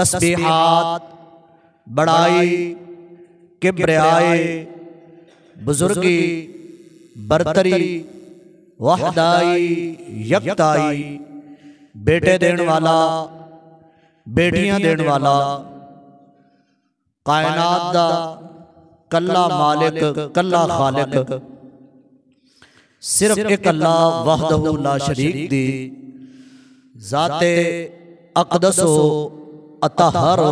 तस्बीहात, बड़ाई, किब्रियाए, बुजुर्गी, बरतरी, वहदाई, यकताई, बेटे देने वाला, बेटियां देने वाला, कायनात दा कल्ला मालिक, कल्ला खालिक, सिर्फ एक अल्लाह वहदहु ला शरीक दी ज़ाते अक़दसो अतहरो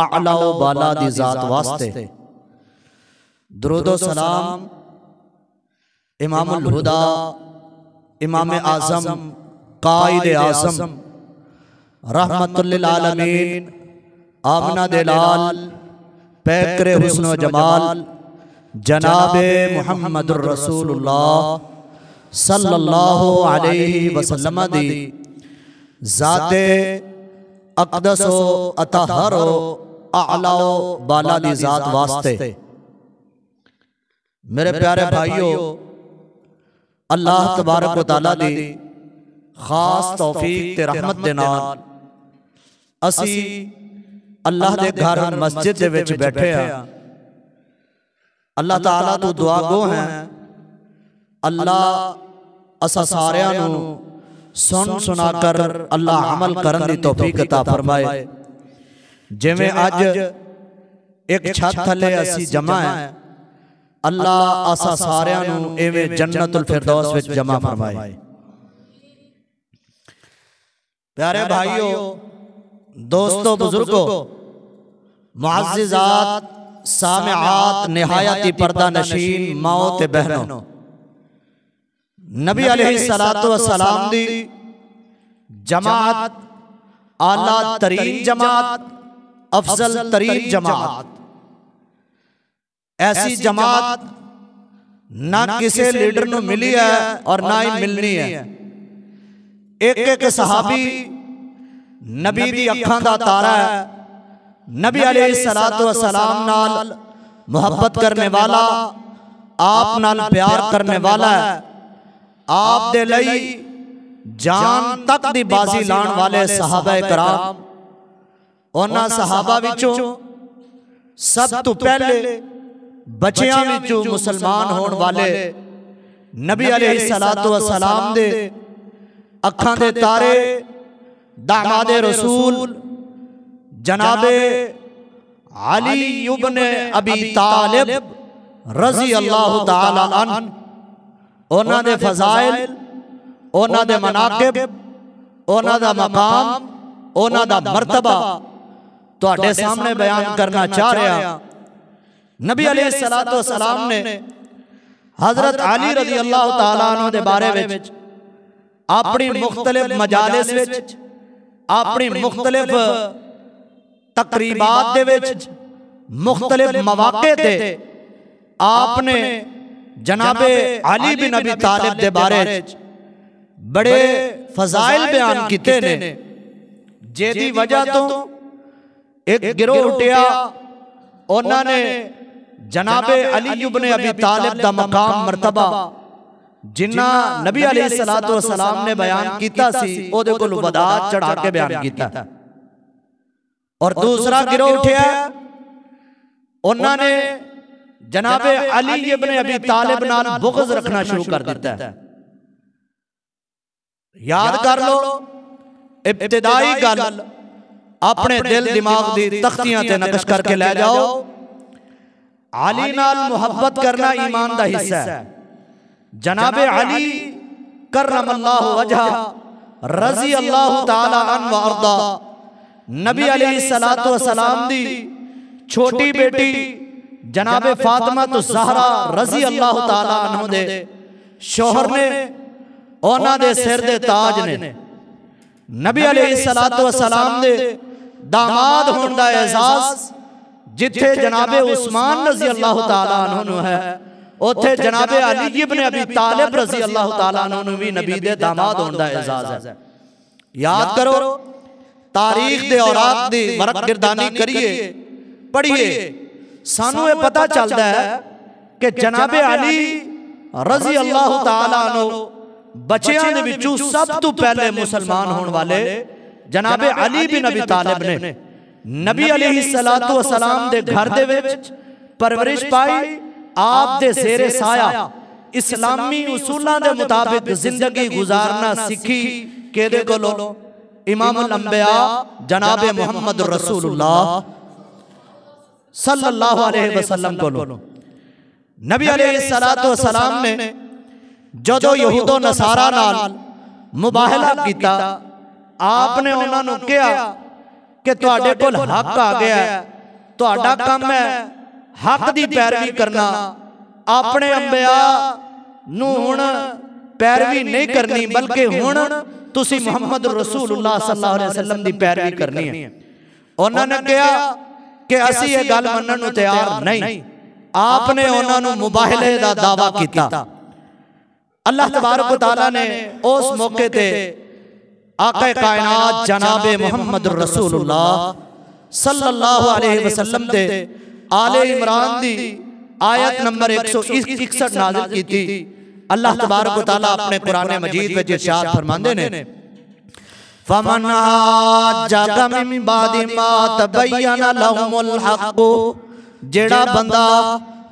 अअलाओ बाला दी ज़ात वास्ते दुरूदो सलाम इमामुल हुदा, इमाम आज़म, कायद आज़म, रहमतुल लिल आलमीन, आमना दिलाल, पैकरे हुस्न जमाल, जनाबे मुहम्मदुर रसूलुल्लाह सल्लल्लाहु अलैहि वसल्लम दी ज़ाते अक़दसो अतहरो अअलाओ बाला दी ज़ात वास्ते मेरे प्यारे भाइयों, अल्लाह तबारक व तआला दी खास तौफीक ते रहमत दे नाल असी अल्लाह दे घर मस्जिद दे विच बैठे हैं। अल्लाह ताला तो दुआ गो हैं, अल्लाह असा सारियां नू सुन सुना कर अल्लाह अमल करन दी तौफीक अता फरमाए। जिवें अज एक छत थले असी जमा है, अल्लाह असा सारियां नू एवें जन्नतुल फिरदौस विच जमा फरमाए। प्यारे भाइयों, दोस्तों, बुजुर्गों, मुअज़्ज़िज़ात, सामिआत, निहायती पर्दा नशीन माओ ते बहनों, नबी अलैहिस्सलातु वस्सलाम दी जमात, आला तरीन जमात, अफजल तरीन जमात, ऐसी जमात ना किसी लीडर नू मिली है और ना ही मिलनी है। एक एक सहाबी नबी दी अखां दा तारा है, नबी अलैहिस्सलातु वस्सलाम नाल मोहब्बत करने वाला, आप नाल प्यार करने वाला है, आप दे लई जान तक दी बाजी लाण वाले सहाबा कराम। उन्हां सहाबा विचों सब तो पहले बच्चियां विचों मुसलमान होने वाले नबी अलैहिस्सलातु वस्सलाम दे अखां दे तारे, दामादे रसूल जनाबे अली इब्न अबी तालिब रज़ी अल्लाह तआला अन्हु, उन्हां दे फज़ाइल, उन्हां दे मनाकिब, उन्हां दा मकाम, उन्हां दा मर्तबा तुहाडे सामने बयान करना चाह रहा। नबी अलैहिस्सलातु वस्सलाम ने हज़रत अली रज़ी अल्लाह तआला अन्हु दे बारे विच अपनी मुख्तलिफ मजालिस विच, अपनी मुख्तलिफ तकरीबात दे विच, मुख्तलिफ मवाक़े ते आपने जनाबे अली बिन अबी तालिब दे बारे बड़े फजाइल बयान किते ने, जेदी वजह तो एक गिरोह उठिया, उन्होंने जनाबे अली इब्न अबी तालिब दा मकाम मर्तबा जिन्ना नबी अलैहिस्सलातु वस्सलाम ने बयान किया सी ओदे कोल वदात चढ़ा के बयान किया। और दूसरा गिरोह उठिया, उन्होंने जनाबे अली इब्न अबी तालिब नाल बुग़्ज़ रखना शुरू कर दिता है। याद कर लो, इब्तिदाई गल अपने दिल दिमाग दी तख्तियां ते नकश करके ले जाओ। अली नाल मुहब्बत करना ईमान दा हिस्सा है। जनाबे अली करमल्लाहु वजह रज़ी अल्लाह तआला अन्हु व अर्दा, नबी अलैहिस्सलातु वस्सलाम दी छोटी बेटी जनाबे फातिमा तो ज़हरा रज़ी अल्लाह तआला अन्हु दे शोहर ने, उन्हां दे सिर दे ताज ने, नबी अलैहिस्सलातु वस्सलाम दे दामाद होने दा एजाज़ जिथे जनाबे उस्मान रज़ी अल्लाह तआला अन्हु है, उथे जनाबे अली इब्न अबी तालिब रज़ी अल्लाह तआला अन्हु भी नबी दे दामाद होने दा एजाज़ है। याद करो, तारीख दे औरात दी वरक गिरदानी करिए, पढ़िए, सानू ये पता चलता है कि जनाबे अली रज़ी अल्लाह तआला अन्हु बच्चियां दे विचों सब तो पहले मुसलमान होने वाले जनाबे अली बिन अबी तालिब ने नबी अलैहिस्सलातु वस्सलाम दे घर दे विच परवरिश पाई, आप दे ज़ेरे साया इस्लामी उसूलां दे मुताबिक जिंदगी गुजारना सीखी। केदे कोलों? इमामुल अंबिया जनाब मुहम्मद रसूलुल्लाह सल्लल्लाहु अलैहि वसल्लम कोलों। नबी अलैहिस्सलातु वस्सलाम ने जदों यहूदो नसारा नाल मुबाहला कीता, आपने उन्हां नूं कहा कि तुहाडे कोल हक आ गया है, तुहाडा काम है हक दी पैरवी करना। अपने अंबिया नूं हुण पैरवी नहीं करनी, बल्कि हुण तुसी मुहम्मद रसूलुल्लाह सल्लल्लाहु अलैहि वसल्लम दी पैरवी करनी है। उन्होंने कहा कि असी ये गल मनण नूं तैयार नहीं। आपने उन्हां नूं मुबाहले दा दावा कीता। अल्लाह तबारक व तआला ने उस मौके ते आका कायनात जनाब मुहम्मद रसूलुल्लाह सल्लल्लाहु अलैहि वसल्लम दे आले इमरान दी आयत नंबर 161 नाज़िल की थी। अल्लाह तबारक व तआला अपने कुरान मजीद में इरशाद फरमाते ने, फमन हाज्जका मिन बादि मा तबय्यना लहुमुल हक़, जेड़ा बंदा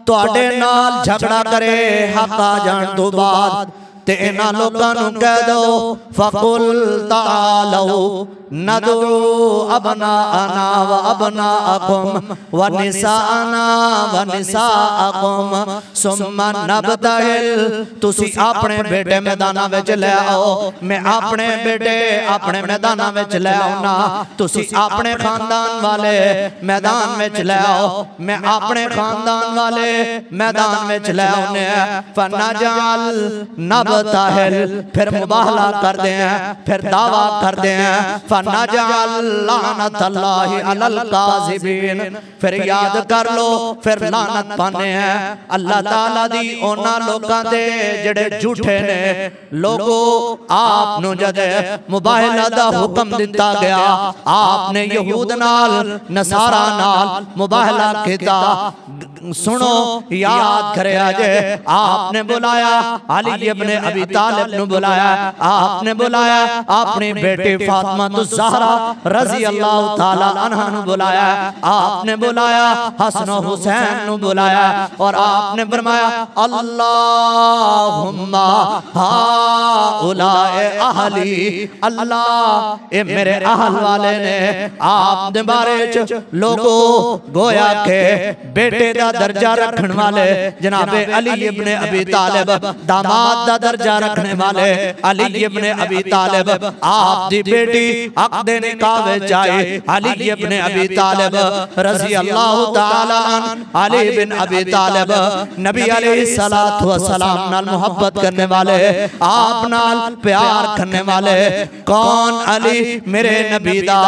तुहाडे नाल झगड़ा करे हक आ जान तो बाद, ते इन्हां लोकां नूं कह दो फकुल तालो नदू अबनाअना व अबनाअकुम व निसाअना व निसाअकुम सुम्मा नबतहिल। तुसी अपने बेटे मैदानां विच ले आओ, मैं अपने बेटे अपने मैदानां विच ले आउना। तुसी अपने खानदान वाले मैदान विच ले आओ, मैं अपने खानदान वाले मैदान विच ले आउने। फनजअल नबतहिल, फिर मुबाहला करते हैं, फिर दावा करते हैं। फनजअल लानतल्लाहि अलल काज़िबीन, फिर याद कर लो फिर लानत पाने हैं अल्लाह ताला दी उन्हां लोकां ते जेड़े झूठे ने। लोगो आप नूं जद मुबाहला दा हुक्म दिता गया, आपने यहूद नाल नसारा नाल मुबाहला कीता। सुनो याद करे जे आपने बुलाया अली इब्ने अबी तालिब नूं बुलाया, आपने बुलाया अपनी बेटी फातिमा ज़हरा रज़ी अल्लाह ताला अन्हा नूं बुलाया, आपने बुलाया हसन हुसैन नूं बुलाया, और आपने फरमाया अल्लाहुम्मा हाउलाए अहली, अल्लाह ये मेरे अहल वाले ने। आप दे बारे च लोगो गोया के बेटे दा दर्जा रखने वाले जनाबे अली इब्ने अबी तालिब, दामाद दा दर्जा रखने वाले अली इब्ने अबी तालिब, आप दी बेटी अक़दे निकाह विच आए अली इब्ने अबी तालिब रज़ी अल्लाह ताला अन। अली बिन अबी तालिब नबी अलैहिस्सलातु वस्सलाम नाल मोहब्बत करने वाले, आप नाल प्यार करने वाले। कौन अली? मेरे नबी दा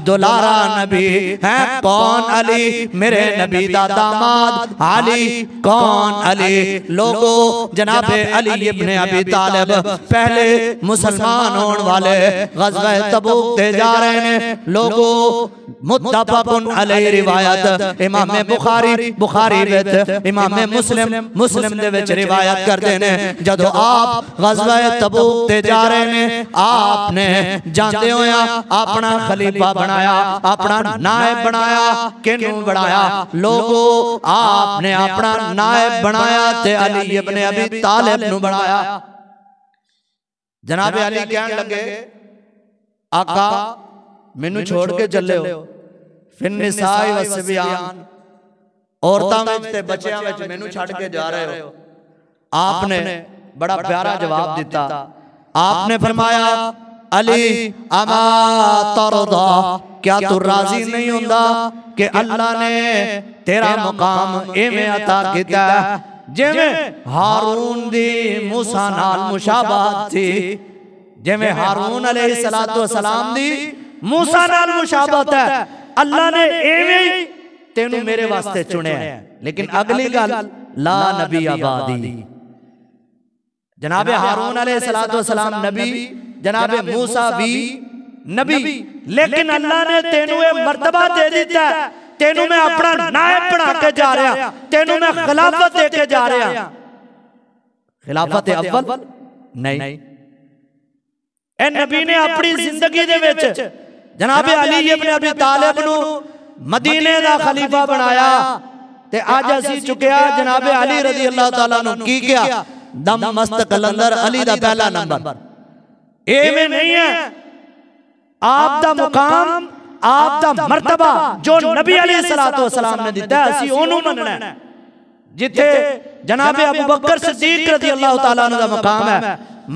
दुलारा नबी है। कौन अली? मेरे नबी दा दामाद अली। कौन अली? लोगो जनाबे अली इब्ने अबी तालिब पहले मुसलमान होने वाले ग़ज़वा तबूक ते जा रहे हैं। लोगो मुत्तफ़क़ुन अलैहि रिवायत इमाम बुखारी विच, इमाम मुस्लिम दे विच रिवायत करते ने, जदों आप ग़ज़वा तबूक ते जा रहे हैं, आपने जांदे होया अपना खलीफा बनाया, अपना नायब बनाया। किनू बनाया? लोगो आपने अपना नायब बनाया ते अली इब्ने अबी तालिब नूं बनाया। जनाब अली कहन लगे आका मैनू छोड़ के चले हो, फिर निसाई व सिबियान, औरतां विच ते बच्चियां विच मैनू छड़ के जा रहे हो। आपने बड़ा प्यारा जवाब दिता। आपने फरमाया अली अमा तरदा, क्या तू राजी नहीं होंदा कि अल्लाह ने तेरा मुकाम इवें अता कीता जिवें हारून दी मूसा नाल मुशाबहत थी, जिवें हारून अलैहिस्सलातु वस्सलाम दी मूसा नाल मुशाबहत है, अल्लाह ने इवें तेनू मेरे वास्ते चुनिया है। लेकिन अगली गल ला नबी आबादी, जनाबे हारून अलैहिस्सलातु वस्सलाम नबी, जनाबे मूसा भी नबी, लेकिन अल्लाह ने तेनू ये मर्तबा दे दिता, तेनू मैं अपना नायब बना के जा रहा, तेनू मैं खिलाफत दे के जा रहा। खिलाफत अव्वल नहीं, ए नबी ने अपनी जिंदगी दे विच जनाबे अली इब्ने अबी तालिब नू मदीने दा खलीफा बनाया ते अज असी चुकिया जनाबे अली रजी अल्लाह तआला नु की किया दम मस्त कलंदर अली दा पहला नंबर। एवें नहीं है, आप दा मुकाम आप दा मर्तबा जो नबी अलैहिस्सलातु वस्सलाम ने दिता है असी ओनू मनना है। जिथे जनाबे अबू बकर सिद्दीक रजी अल्लाह तआला नु दा मकाम है,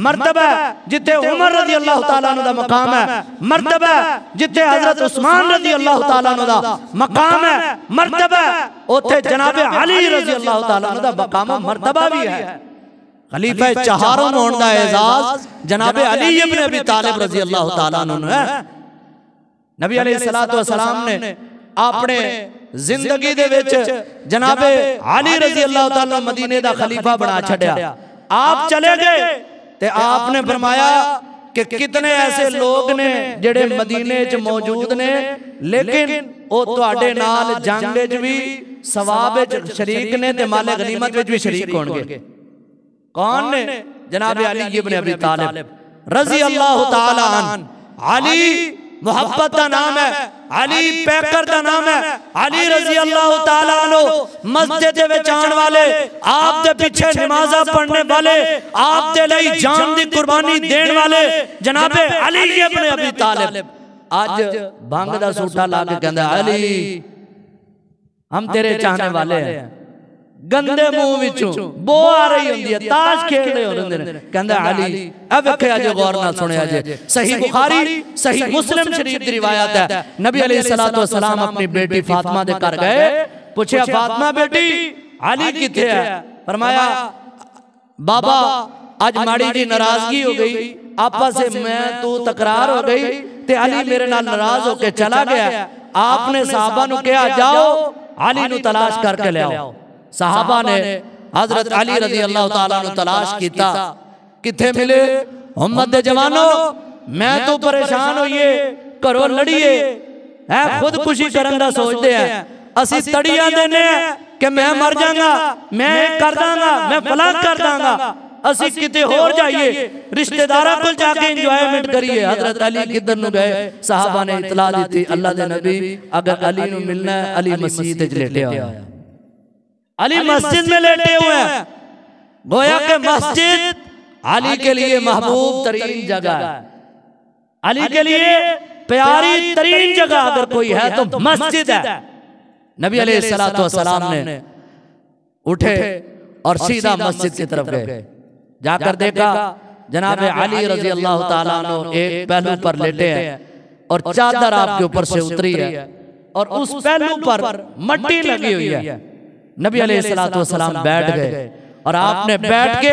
मर्तबा जिथे उमर रजी अल्लाह तआला नु दा मकाम है, मर्तबा जिथे हजरत उस्मान रजी अल्लाह तआला नु दा मकाम है, मर्तबा ओथे जनाबे अली रजी अल्लाह तआला नु दा मकाम मर्तबा भी है। खलीफा चारों होने का एजाज जनाबे अली इब्न अबी तालिब रजी अल्लाह तआला नु है। नबी अलैहिस्सलातु वस्सलाम ने अपने जिंदगी दे विच जनाबे अली रजी अल्लाह तआला मदीने दा खलीफा बना छड़िया। आप चले गए ते आपने फरमाया कि कितने ऐसे लोग ने जेड़े मदीने च मौजूद ने लेकिन वो तुहाडे नाल जंग विच भी सवाब विच शरीक ने ते माले गनीमत विच भी शरीक होणगे। कौन ने? जनाबे अली इब्न अबी तालिब रजी अल्लाह तआला अन। अली मोहब्बत का नाम है, अली पैकर का नाम है। अली रजी अल्लाह तआला अन्हु मस्जिद विच आने वाले, आप दे पीछे नमाज़ां पढ़ने वाले, आप दे लई जान दी कुर्बानी देने वाले जनाबे अली इब्न अबी तालिब आज भंग दा सूटा ला के कहंदा अली हम तेरे चाहने वाले हैं। गंदे मुंह विचों बो आ रही होंदी है, ताश खेल रहे होंदे ने, कहंदा अली ए वेखिया जे गौर नाल सुनिया जे। सही बुखारी सही मुस्लिम शरीफ दी रिवायत है, नबी अलैहिस्सलातु वस्सलाम अपनी बेटी फातिमा दे घर गए, पूछया फातिमा बेटी अली किथे है? फरमाया बाबा आज माड़ी जी नाराजगी हो गई, आपस से मैं तू तकरार हो गई ते अली मेरे नाल नाराज होके चला गया। आपने सहाबा नु कहा जाओ अली नु तलाश करके ले आओ। सहाबा ने हजरत अली रजी अल्लाह तआला नु तलाश कीता, किथे मिले? उम्मत दे जवानो मैं तो परेशान होइए, घरों लड़िए है, खुदकुशी करन दा सोचदे हैं, असी तड़ियां देने कि मैं मर जाऊंगा, मैं कर दांगा, मैं फलां कर दांगा, असी किते होर जाइए रिश्तेदारा को जाके एंजॉयमेंट करिए। हजरत अली किधर नु गए? सहाबा ने इतला दी थी अल्लाह दे नबी अगर अली नु मिलना है अली मस्जिद विच लेटे आया। अली मस्जिद में लेटे हुए हैं, गोया के मस्जिद अली के लिए महबूब तरीन जगह है, अली के लिए प्यारी तरीन जगह अगर कोई है तो मस्जिद है। नबी अलैहिस्सलातु वस्सलाम ने उठे और सीधा मस्जिद की तरफ गए, जाकर देखा जनाबे अली रजी अल्लाह तआला अन्हु एक पहलू पर लेटे हैं और चादर आपके ऊपर से उतरी है और उस पहलू पर मट्टी लगी हुई है। नबी अलैहिस्सलातु वस्सलाम बैठ गए और आपने बैठ के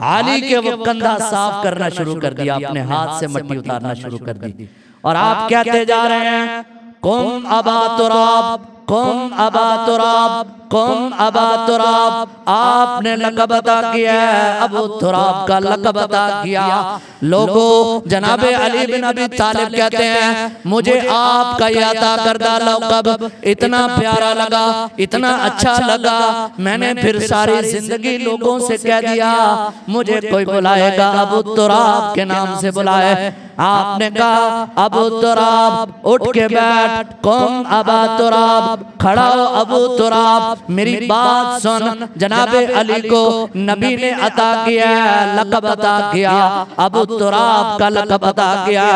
अली के वो कंधा साफ करना शुरू कर दिया, अपने हाथ से मट्टी उतारना शुरू कर दी और आप कहते जा रहे हैं कुम अबा तुराब, कुम अबा तुराब, कुम अबा तुराब। आपने लक़ब अता किया है, अबू तुराब का लक़ब अता किया। लोगों जनाबे अली बिन अबी तालिब कहते हैं मुझे आपका ये अता करदा लक़ब इतना प्यारा लगा, इतना अच्छा लगा, मैंने फिर सारी जिंदगी लोगों से कह दिया मुझे कोई बुलाएगा अबू तुराब के नाम से बुलाए। आपने कहा अबू तुराब उठ के बैठ, कौम अबा तुराब खड़ा हो, अबू तुराब मेरी बात सुन। जनाबे अली को नबी ने अता किया, लक़ब अता किया, अबू तुराब का लक़ब अता किया।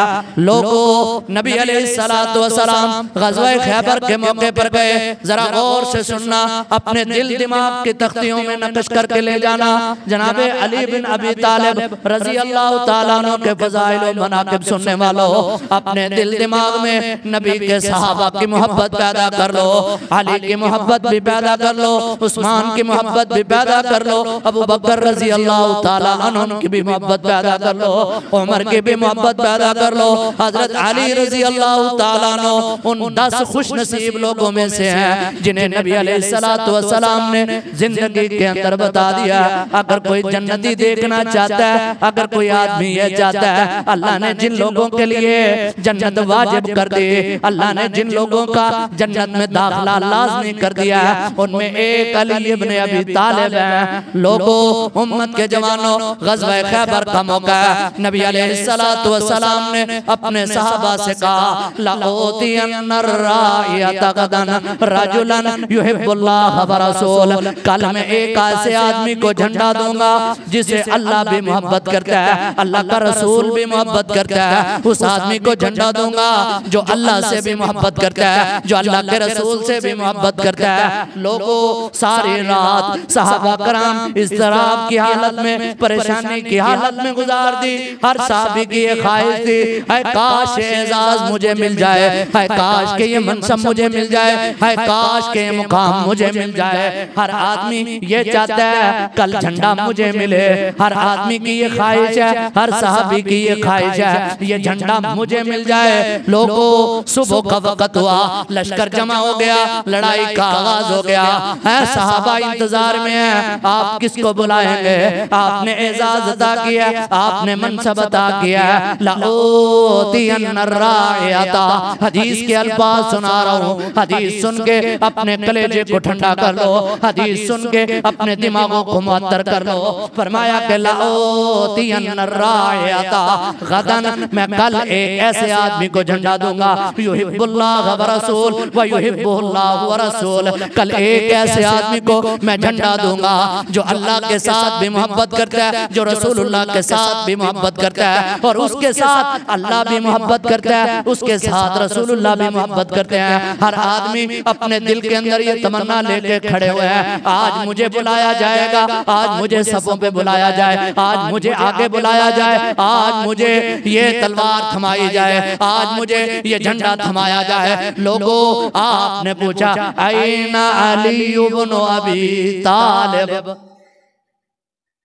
लोगों नबी अलैहिस्सलातु वस्सलाम ग़ज़वा खैबर के मौके पर गए, जरा गौर से सुनना, अपने दिल दिमाग की तख्तियों में नक्श करके ले जाना। जनाबे अली बिन अबी तालिब रज़ी अल्लाह तआला अन्हु के फ़ज़ाइल व मनाक़िब सुनने वालों, अपने दिल दिमाग में नबी के सहाबा की मोहब्बत पैदा कर लो, अली की मोहब्बत भी पैदा कर लो, उस्मान की मोहब्बत भी पैदा कर लो, अबू बकर रजी अल्लाह तआला अन्हु की भी मोहब्बत पैदा कर लो, उमर की भी मोहब्बत पैदा कर लो, हजरत अली रजी अल्लाह तआला अन्हु उन 10 खुश नसीब लोगों में से हैं जिन्हें नबी अलैहिस्सलातु वस्सलाम ने जिंदगी के अंदर बता दिया अगर कोई जन्नती देखना चाहता है, अगर कोई आदमी ये चाहता है, अल्लाह ने जिन लोगों के लिए जन्नत वाजिब कर दी, अल्लाह ने जिन लोगों का जन्नत में दाखिला लाज़मी कर दिया है। उनमें एक अली इब्न अबी तालिब है। लोगों, उम्मत के जवानों, ग़ज़वा खैबर का मौका है। नबी अलैहिस्सलातु वस्सलाम ने अपने सहाबा से कहा, लअूतियन्ना रायता गदन रजुलन युहिब्बुल्लाह व रसूल। कल मैं एक ऐसे आदमी को झंडा दूंगा जिसे अल्लाह भी मोहब्बत करता है, अल्लाह का रसूल भी मोहब्बत करता है। उस आदमी को झंडा दूंगा जो अल्लाह से भी मोहब्बत करता है, जो अल्लाह के रसूल से भी मोहब्बत करता है। लोगों, सारी रात सहाबा कराम इज़्तिराब की हालत में, परेशानी की हालत में गुजार दी। हर साहबी की ये ख्वाहिश थी, है काश एजाज मुझे मिल जाए, है काश के ये मनसब मुझे मिल जाए, है काश के मुकाम मुझे मिल जाए। हर आदमी ये चाहता है कल झंडा मुझे मिले। हर आदमी की ये ख्वाहिश है, हर साहबी की ये ख्वाहिश है, ये झंडा मुझे मिल जाए। लोगों, सुबह का वक्त हुआ, लश्कर जमा हो गया, लड़ाई का आगाज हो गया है। सहाबा इंतजार में है, आप किसको बुलाएंगे? आपने एजाज अता किया, आपने मनसब अता किया। लअूतियन्ना रायता, हदीस के अल्फाज सुना रहा हूँ। हदीस सुन के अपने कलेजे को ठंडा कर लो, हदीस सुन के अपने दिमागों को मुअत्तर कर लो। फरमाया कि लअूतियन्ना रायता गदन, मैं कल एक ऐसे आदमी को झंडा दूंगा, युहिब्बुल्लाह व रसूल व युहिब्बुल्लाह व रसूल। कल एक ऐसे आदमी को मैं झंडा दूंगा जो अल्लाह के साथ भी मोहब्बत करता है, जो रसूलुल्लाह के साथ भी मोहब्बत करता है, और उसके साथ अल्लाह भी मोहब्बत करता है, उसके साथ रसूलुल्लाह भी मोहब्बत करते हैं। हर आदमी अपने दिल के अंदर ये तमन्ना लेके खड़े हुए हैं, आज मुझे बुलाया जाएगा, आज मुझे सफों पे बुलाया जाए, आज मुझे आगे बुलाया जाए, आज मुझे ये तलवार थमाई जाए, आज मुझे ये झंडा थमाया जाए। लोगों, आपने पूछा ऐना अली इब्न अबी तालिब,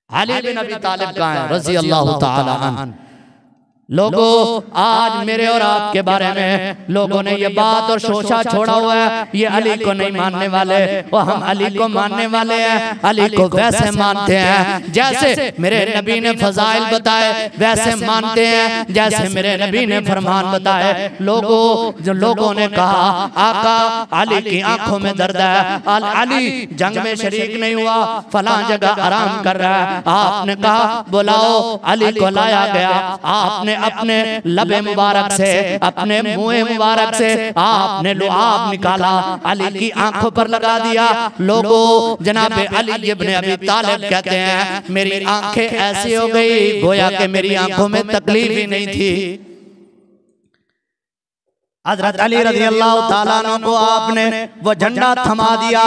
अली बिन अबी तालिब कहाँ है रज़ी अल्लाह ताला अन्हु। लोगों, आज मेरे और आपके बारे में लोगों ने ये बात और शोशा छोड़ा हुआ है, ये अली को नहीं मानने वाले, वो हम अली को मानने वाले हैं। अली को वैसे मानते हैं जैसे मेरे नबी ने फजाइल बताए, वैसे मानते हैं जैसे मेरे नबी ने फरमान बताए। लोगों, जो लोगों ने कहा आका अली की आंखों में दर्द है, अली जंग में शरीक नहीं हुआ, फलां जगह आराम कर रहा है, आपने कहा बुलाओ, अली को लाया गया। आपने अपने लबे मुबारक से, अपने मुंह मुबारक से आपने लुआब निकाला, अली की आंखों पर लगा दिया। लोगों, जनाब अली इब्न अबी तालिब कहते हैं मेरी आंखें ऐसी हो गई गोया कि मेरी आंखों में तकलीफ ही नहीं थी। हज़रत अली रज़ी अल्लाह ताला अन्हु को आपने वो झंडा थमा दिया।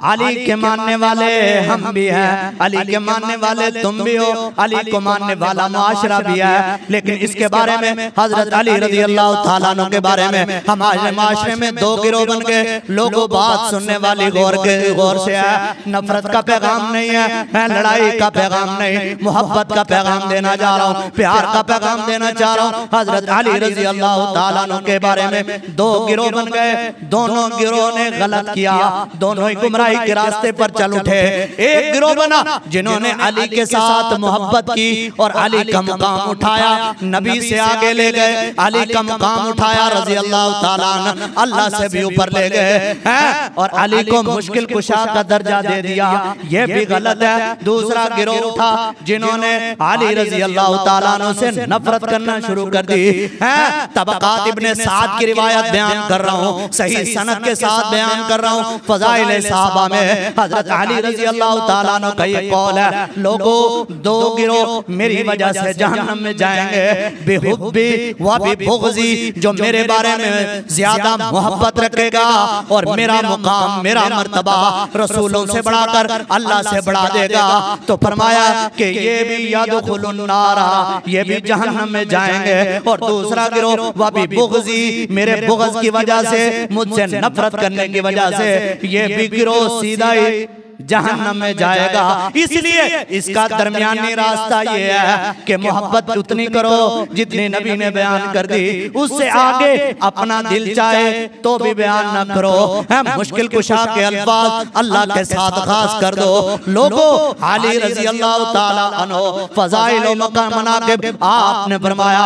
अली के मानने वाले हम भी हैं, अली के मानने वाले तुम भी हो, अली को मानने वाला मुआशरा भी है। लेकिन इसके बारे में हज़रत अली रज़ी अल्लाह ताला अन्हु के बारे में हमारे माशरे में दो गिरोह बन गए। लोगों, बात सुनने वाली गौर से है, नफरत का पैगाम नहीं है, लड़ाई का पैगाम नहीं, मोहब्बत का पैगाम देना चाह रहा हूँ, प्यार का पैगाम देना चाह रहा हूँ। हज़रत अली रज़ी अल्लाह ताला अन्हु के बारे में दो गिरोह बन गए, दोनों गिरोह ने गलत किया, दोनों ही गुमराही के रास्ते पर चल उठे। एक गिरोह बना जिन्होंने अली के साथ मोहब्बत की और अली का मुकाम उठाया, नबी से आगे ले गए, अली का मुकाम उठाया, रज़ी अल्लाह ताला अन्हु अल्लाह से भी ऊपर ले गए हैं, और अली को मुश्किल कुशा का दर्जा दे दिया, ये भी गलत है। दूसरा गिरोह उठा जिन्होंने अली रज़ी अल्लाह ताला अन्हु से नफरत करना शुरू कर दी है। तबक़ात इब्न साद की रिवायत बयान कर रहा हूँ, सही सनद के साथ बयान कर रहा हूँ। फ़ज़ाइल सहाबा में हज़रत अली रज़ी अल्लाह ताला अन्हु का ये कौल है, लोगों, दो गिरोह मेरी वजह से जहन्नम में जाएंगे, बेहुब्बी व बेबुग़्ज़ी, जो मेरे बारे में ज्यादा मोहब्बत रखेगा और मेरा मुकाम, मेरा मर्तबा रसूलों से बढ़ाकर अल्लाह से बढ़ा देगा, तो फरमाया कि ये भी यदखुलुन नारा, ये भी जहन्नम में जाएंगे। और दूसरा गिरोह व बेबुग़्ज़ी, मेरे बुग़्ज़ की वजह से, मुझसे नफरत करने की वजह से, ये भी गिरोह सीधा ही जहन्नम में जाएगा। इसलिए इसका दरमियानी रास्ता ये है कि मोहब्बत उतनी करो जितनी नबी ने बयान कर दी, उससे आगे अपना दिल चाहे तो भी बयान न करो। मुश्किल कुशा के अल्फाज अल्लाह के साथ खास कर दो। लोगों अली रज़ी अल्लाह ताला अन्हु फज़ाइल व मकाम मनाक़िब आपने फरमाया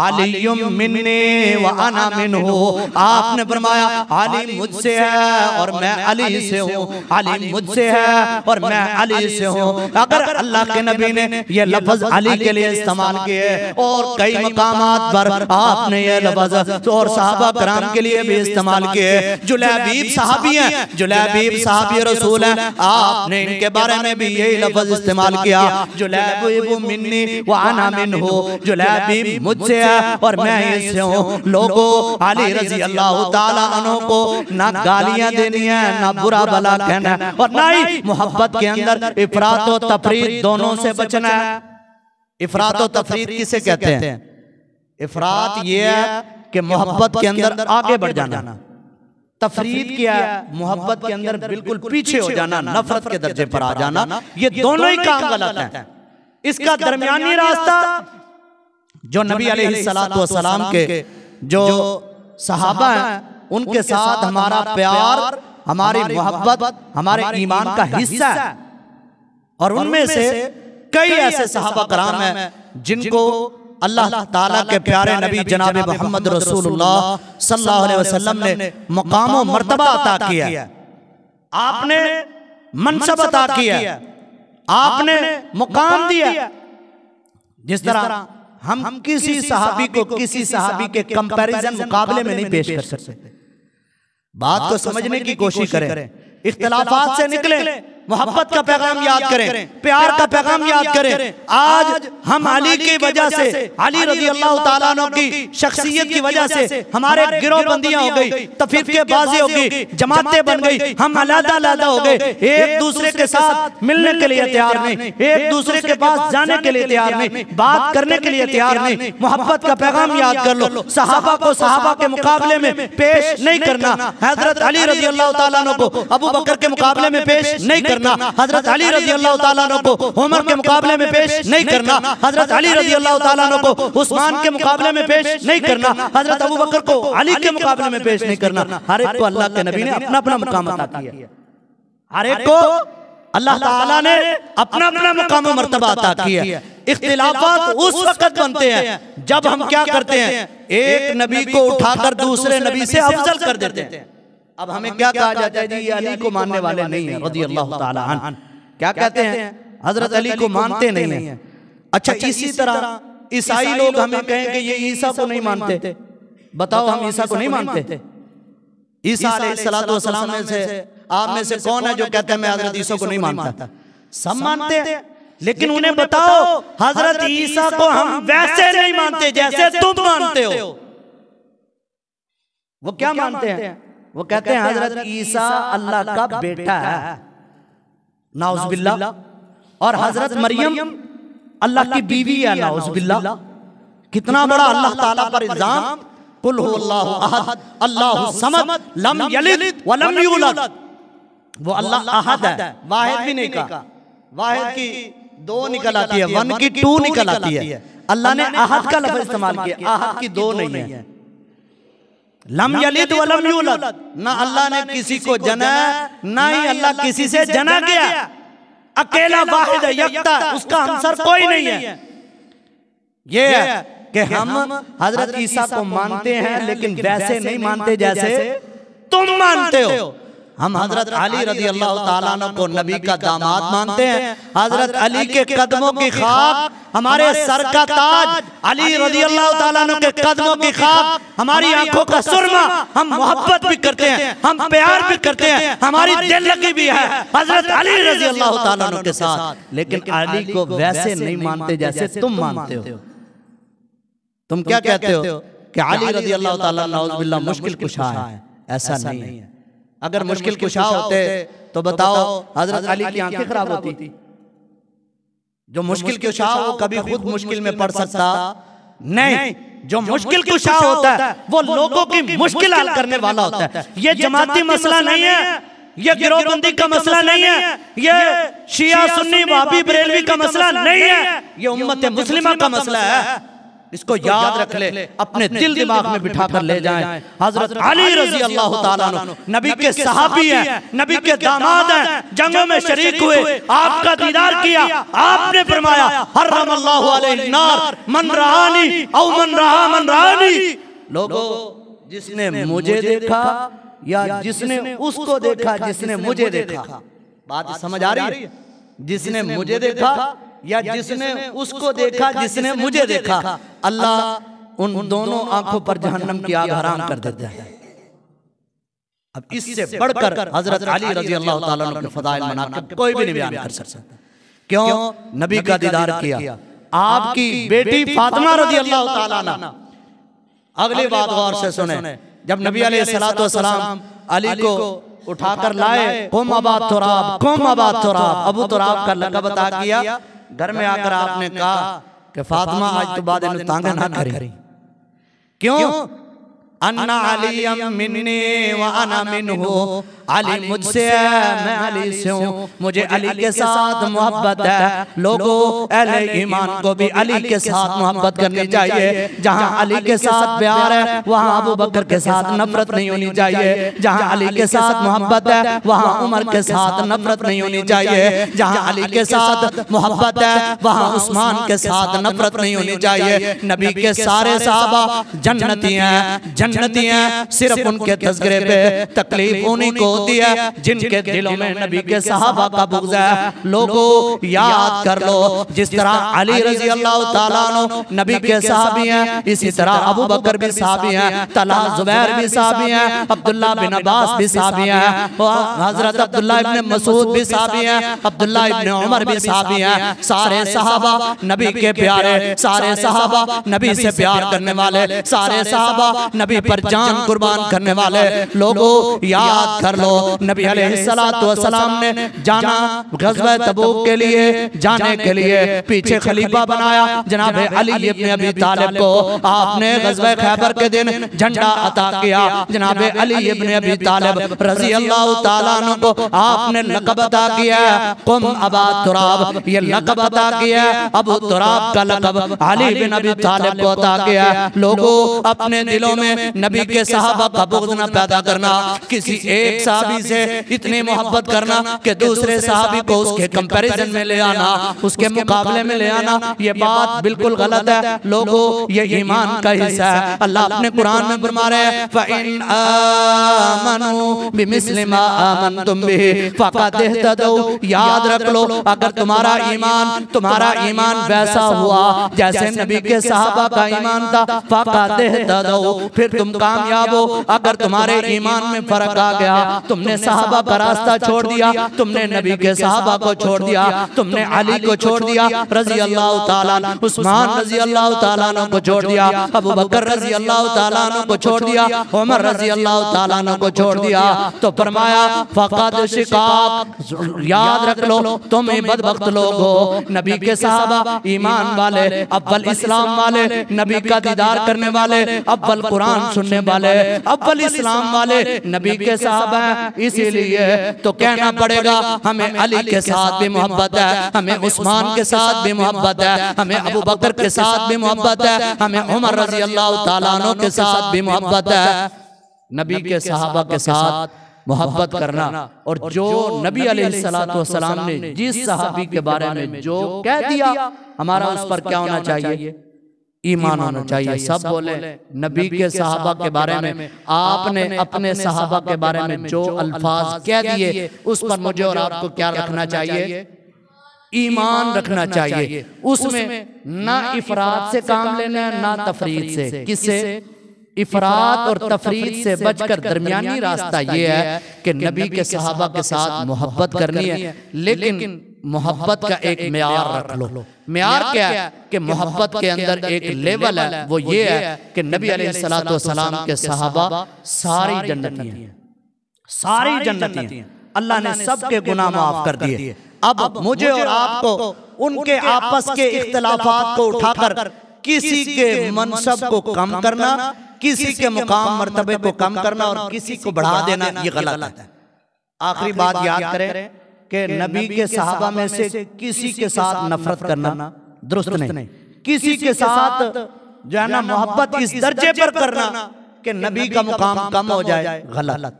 अली मिन्नी व अना मिन्हु, आपने फरमाया अली मुझसे है और मैं अली से हूँ, अली मुझसे है और मैं अली से हूँ। अगर अल्लाह के नबी ने ये लफ्ज अली के लिए इस्तेमाल किए और कई मकामात पर आपने ये लफ्ज और सहाबा कराम के लिए भी इस्तेमाल किए। जुलैबीब सहाबी हैं, जुलैबीब सहाबी रसूल हैं, आपने इनके बारे में भी यही लफ्ज इस्तेमाल किया, जुलैबीब मिन्नी व अना मिन्हु, जुलैबीब मुझसे है और मैं इससे हूँ। लोगों अली रज़ी अल्लाह ताला अन्हु को ना गालियां देनी है, ना बुरा भला कहना है, और ना ही मोहब्बत के अंदर इफरात और तफरीत दोनों से बचना है। इफरात और तफरीत किसे कहते हैं? इफरात ये है कि मोहब्बत के अंदर आगे बढ़ जाना, तफरीत क्या है? मोहब्बत के अंदर बिल्कुल पीछे हो जाना, नफरत के दर्जे पर आ जाना। ये दोनों ही काम गलत है। इसका दरमियानी रास्ता जो नबी अलैहिस्सलातु वस्सलाम के जो सहाबा हैं उनके साथ हमारा प्यार, हमारी मोहब्बत हमारे ईमान का हिस्सा है। और उनमें से कई ऐसे सहाबा कराम हैं जिनको अल्लाह ताला के प्यारे नबी जनाब मोहम्मद रसूलुल्लाह सल्लल्लाहु अलैहि वसल्लम ने मकाम और मर्तबा अता किया, आपने मनसब अता किया, आपने मुकाम दिया। जिस तरह हम किसी सहाबी को किसी सहाबी के कंपैरिजन मुकाबले में नहीं पेश कर सकते। बात को समझने की कोशिश करें, इख्तिलाफात से निकले, मोहब्बत का पैगाम याद करें, प्यार का पैगाम याद करें। आज हम अली की वजह से, अली रज़ी अल्लाह ताला अन्हु की शख्सियत की वजह से हमारे गिरोहबंदियां हो गई, तफरीक़ेबाज़ी हो गई, जमातें बन गई, हम अलग-अलग हो गए, एक दूसरे के साथ मिलने के लिए तैयार नहीं, एक दूसरे के पास जाने के लिए तैयार नहीं, बात करने के लिए तैयार नहीं। मोहब्बत का पैगाम याद कर लो, सहाबा को सहाबा के मुकाबले में पेश नहीं करना, हज़रत अली रज़ी अल्लाह ताला अन्हु को अबू बकर के मुकाबले में पेश नहीं करना, हजरत अली रज़ी अल्लाह ताला अन्हु को उमर के मुकाबले में पेश नहीं करना, हजरत अली रज़ी अल्लाह ताला अन्हु को उस्मान के मुकाबले में पेश नहीं करना, हजरत अबू बकर को अली के मुकाबले में पेश नहीं करना। हर एक को अल्लाह के नबी ने अपना अपना मुकाम अता किया, हर एक को अल्लाह ताला ने अपना अपना मुकाम और मर्तबा अता किया। इख्तिलाफात उस वक्त बनते हैं जब हम क्या करते हैं, एक नबी को उठाकर दूसरे नबी से अफजल कर देते हैं। अब हमें क्या कहा जाता है, जी ये अली को मानने वाले नहीं है रज़ी अल्लाह ताला अन्हु, क्या कहते हैं, हजरत अली को मानते नहीं है। अच्छा, इसी तरह ईसाई लोग हमें कहें कि ये ईसा को नहीं मानते। बताओ, हम ईसा को नहीं मानते? ईसा अलैहिस्सलातु वस्सलाम में से आप में से कौन है जो कहते हैं मैं हजरत ईसा को नहीं मानता? सब मानते हैं, लेकिन उन्हें बताओ हजरत ईसा को हम वैसे नहीं मानते जैसे तुम मानते हो। वो क्या मानते हैं? वो कहते हैं हजरत ईसा अल्लाह का बेटा है, नाउज़ुबिल्लाह, और हजरत मरियम अल्लाह की बीवी है, नाउज़ुबिल्लाह। कितना बड़ा अल्लाह ताला पर इल्जाम। कुल हुवल्लाहु अहद अल्लाहु समद लम यलिद व लम यूलद। वो अल्लाह अहद है, वाहिद भी नहीं कहा, वाहिद की दो निकल आती है, वन की टू निकल आती है। अल्लाह ने अहद का लफ्ज़ इस्तेमाल किया, अहद की दो नहीं है। लम यलिद व लम यूलद, ना अल्लाह ने किसी को जना, ना ही अल्लाह किसी से जना गया। अकेला वाहिद है, यकता, उसका हमसर कोई नहीं है। ये है कि हम हजरत ईसा को मानते हैं लेकिन वैसे नहीं मानते जैसे तुम मानते हो। हम हजरत अली रज़ी अल्लाह ताला अन्हु को नबी का दामाद मानते हैं। हजरत अली के कदमों की खाक हमारे सर का ताज, अली रज़ी अल्लाह ताला अन्हु के कदमों की खाक हमारी आंखों का सुरमा। हम मोहब्बत भी करते हैं, हम प्यार भी करते हैं, हमारी दिल लगी भी है हजरत अली रज़ी अल्लाह ताला अन्हु के साथ, लेकिन अली को वैसे नहीं मानते जैसे तुम मानते हो। तुम क्या कहते हो कि अली रज़ी अल्लाह ताला नाउज़ुबिल्लाह मुश्किल कुशा है? ऐसा नहीं है। अगर मुश्किल कुशा होते तो बताओ हजरत अली की आंखें खराब होती? जो मुश्किल कुशा हो कभी खुद मुश्किल में पड़ सकता नहीं। जो मुश्किल कुशा होता है वो लोगों की मुश्किल हल करने वाला होता है। ये जमाती मसला नहीं है ये गिरोहबंदी का मसला नहीं है, ये शिया सुन्नी वहाबी बरेलवी का मसला नहीं है, ये उम्मत मुस्लिमा का मसला है। इसको याद रख ले, अपने दिल दिमाग में बिठा कर ले जाएं। हजरत अली रजी अल्लाह ताला अन्हु नबी के सहाबी हैं, नबी के दामाद हैं, जंगों में शरीक हुए, आपका दीदार किया, आपने फरमाया हर्रमल्लाहु अलैहि नार मन रहानी औ मन रहा मन रहानी। लोगों, जिसने मुझे देखा या जिसने उसको देखा, जिसने मुझे देखा, बात समझ आ रही है? जिसने मुझे देखा या जिसने उसको देखा, जिसने मुझे देखा, अल्लाह उन दोनों आंखों पर जहन्नम की आग हराम कर देता है। अब इससे बढ़कर हजरत अली रजी अल्लाह ताला अन्हु के फदाइल मनाक़िब कोई भी नहीं बयान कर सकता। क्यों? नबी का दीदार किया। आपकी बेटी फातिमा रजी अल्लाह ताला अन्हा, अगली बात गौर से सुने, जब नबी अलैहिस्सलातु वस्सलाम अली को उठाकर लाए, कुम अबा तुराब, कुम अबा तुराब, अबू तुराब का लक़ब अता किया। घर में आकर आपने कहा कि फातिमा आज तो बाद में तांगा ना करी। क्यों? अन्ना अली मिन्नी व अना मिन्हु, अली मुझसे है, मैं अली से हूँ, मुझे अली के साथ मोहब्बत है। लोगों, अहले ईमान को भी अली के साथ मोहब्बत करनी चाहिए। जहाँ अली के साथ प्यार है वहाँ अबू बकर के साथ नफरत नहीं होनी चाहिए। जहाँ अली के साथ मोहब्बत है वहाँ उमर के साथ नफरत नहीं होनी चाहिए। जहाँ अली के साथ मोहब्बत है वहाँ उस्मान के साथ नफरत नहीं होनी चाहिए। नबी के सारे सहाबा जन्नती हैं, जन्नती हैं, सिर्फ उनके तज़किरे पे तकलीफ उन्हीं को होती है जिनके दिलों में नबी के सहाबा का बुग़्ज़ है। लोगों, याद कर लो, जिस तरह अली रजी अल्लाह ताला अन्हु नबी के सहाबी हैं, इसी तरह अबू बकर भी सहाबी हैं, तलहा ज़ुबैर भी सहाबी हैं, अब्दुल्लाह बिन अब्बास भी सहाबी हैं, हज़रत अब्दुल्लाह इब्न मसूद भी सहाबी हैं, अब्दुल्लाह इब्न उमर भी सहाबी हैं। सारे सहाबा नबी के प्यारे, सारे सहाबा नबी से प्यार करने वाले, सारे सहाबा नबी पर जान कुर्बान करने वाले। लोगों, याद कर लो, नबी अलैहिस्सलातु वस्सलाम ने जाना ग़ज़वा तबूक के लिए, जाने के लिए पीछे खलीफा बनाया जनाब अली इब्न अबी तालिब को। आपने ग़ज़वा खैबर के दिन झंडा अता किया जनाब अली इब्न अबी तालिब रज़ी अल्लाह ताला अन्हु को। आपने लक़ब अता किया कुम अबा तुराब, ये लक़ब अता किया। अबू तुराब का लक़ब अली बिन अबी तालिब को अता किया। लोगों, अपने दिलों में नबी के सहाबा का बुग़्ज़ न पैदा करना, किसी एक सहाबी से इतनी मोहब्बत करना कि दूसरे सहाबी को उसके कंपैरिजन में ले आना, उसके मुकाबले में ले आना, ये बात बिल्कुल गलत है। लोगों, ये ईमान का हिस्सा है। अल्लाह अपने कुरान में फरमा रहे हैं फ़इन आमनू बिमिस्लि मा आमनतुम बिही फ़क़द इहतदौ। याद रख लो, अगर तुम्हारा ईमान वैसा हुआ जैसे नबी के सहाबा का ईमान था, फ़क़द इहतदौ, फिर तुम कामयाब हो। अगर तुम्हारे ईमान में फर्क आ गया, तुमने सहाबा का रास्ता छोड़ दिया, तुमने नबी के सहाबा को छोड़ दिया, तुमने अली को छोड़ दिया रजी अल्लाह ताला, उस्मान रजी अल्लाह ताला को छोड़ दिया, अबू बकर रजी अल्लाह ताला को छोड़ दिया, उमर रजी अल्लाह ताला को छोड़ दिया, तो फरमाया फ़क़द शिकाक। याद रख लो, तुम बदबख्त लोग हो। नबी के सहाबा ईमान वाले, अव्वल इस्लाम वाले, नबी का दीदार करने वाले, अव्वल कुरान सुनने वाले, अव्वल इस्लाम वाले नबी के सहाबा। इसीलिए तो कहना पड़ेगा हमें अली के साथ भी मोहब्बत है, हमें उस्मान के साथ भी मोहब्बत है, हमें अबू बकर के साथ भी मोहब्बत है, हमें उमर रजी अल्लाह ताला अन्हु के साथ भी मोहब्बत है। नबी के सहाबा के साथ मोहब्बत करना, और जो नबी अलैहिस्सलातु वस्सलाम ने जिस सहाबी के बारे में जो कह दिया, हमारा उस पर क्या होना चाहिए? ईमान होना चाहिए। सब बोले नबी के सहाबा के बारे में, आपने अपने सहाबा के बारे में जो अल्फाज कह दिए, उस पर मुझे और आपको क्या रखना चाहिए? ईमान रखना चाहिए। उसमें ना इफरात से काम लेना है, ना तफरीद से। किससे? इफरात और तफरीद से बचकर दरमियानी रास्ता ये है कि नबी के सहाबा के साथ मोहब्बत करनी है, लेकिन मोहब्बत का एक मेयार रख लो। मेयार क्या है? कि मोहब्बत के अंदर एक लेवल है, वो ये है कि नबी अलैहिस्सलातु वस्सलाम के सहाबा सारी जन्नती हैं, सारी जन्नती हैं। अल्लाह ने सबके गुनाह माफ कर दिए। अब मुझे और आपको उनके आपस के इख्तिलाफात को उठाकर किसी के मनसब को कम करना, किसी के मुकाम मर्तबे को कम करना और किसी को बढ़ा देना, ये गलत है। आखिरी बात याद करें कि नबी के सहाबा में से किसी के साथ नफरत करना दुरुस्त नहीं, किसी के साथ जो है ना मोहब्बत इस दर्जे पर करना कि नबी का मुकाम कम हो जाए, गलत।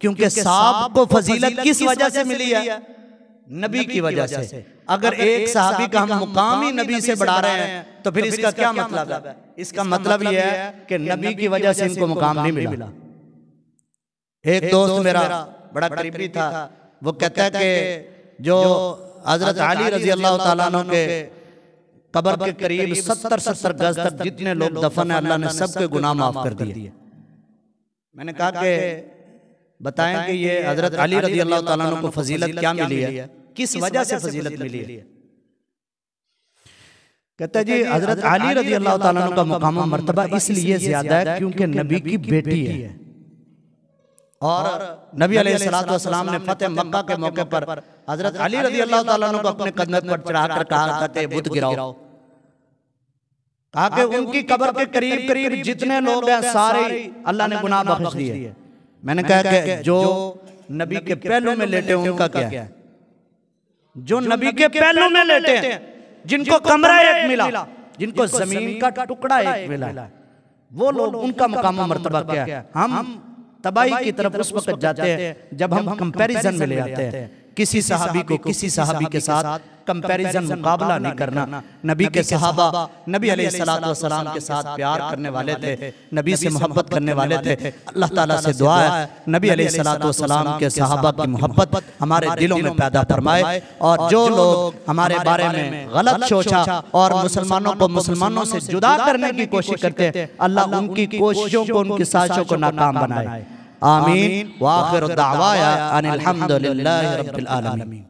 क्योंकि साहब को फजीलत किस वजह से मिली है? नबी की वजह से। अगर एक सहाबी का हम मुकाम ही नबी से बढ़ा रहे हैं तो फिर इसका क्या मतलब है? इसका मतलब यह है कि नबी की वजह से इनको मुकाम नहीं मिला। एक दोस्त मेरा बड़ा करीबी था, वो कहता है कि जो हजरत अली रजी अल्लाह ताला अन्हु के कब्र के करीब 70-70 गज तक जितने लोग दफन है, अल्लाह ने सबके गुनाह माफ कर दिए। मैंने कहा कि बताएं कि ये हजरत अली रजी अल्लाह ताला अन्हु को फजीलत क्या मिली है, किस वजह से फजीलत मिली है? कहता जी हजरत अली रजी अल्लाह ताला अन्हु का मुकाम मर्तबा इसलिए ज्यादा है क्योंकि नबी की बेटी है। और नबी अलैहिस्सलातु वस्सलाम ने फतेह मक्का के मौके पर हजरत अली रजी अल्लाह ताला अन्हु को अपने कदम पर चढ़ाकर कहा, कहते बुत गिराओ। कहा कि उनकी कब्र के करीब करीब जितने लोग हैं सारे अल्लाह ने गुनाह बख्श दिए। मैंने कहा कि जो नबी के पहलू में लेटे उनका क्या है? जो नबी के पहलू में लेटे हैं, जिनको कमरा एक मिला, जिनको जमीन का टुकड़ा एक मिला, वो लोग उनका मकाम मर्तबा क्या है? हम तबाही की तरफ उस वक्त जाते हैं जब हम कंपैरिजन में ले आते हैं। किसी सहाबी को किसी सहाबी के साथ कंपैरिजन मुकाबला नहीं करना। नबी के सहाबा नबी अलैहिस्सलातु वस्सलाम के साथ प्यार करने वाले थे, नबी से मोहब्बत करने वाले थे। अल्लाह ताला से दुआ है नबी अलैहिस्सलातु वस्सलाम के सहाबा की मोहब्बत हमारे दिलों में पैदा फरमाए। और जो लोग हमारे बारे में गलत सोचा और मुसलमानों को मुसलमानों से जुदा करने की कोशिश करते हैं, अल्लाह उनकी कोशिशों को, उनकी साजिशों को नाकाम बनाए। आमीन। व आखिर दावाया अनिल हम्दुलिल्लाहि रब्बिल आलमीन।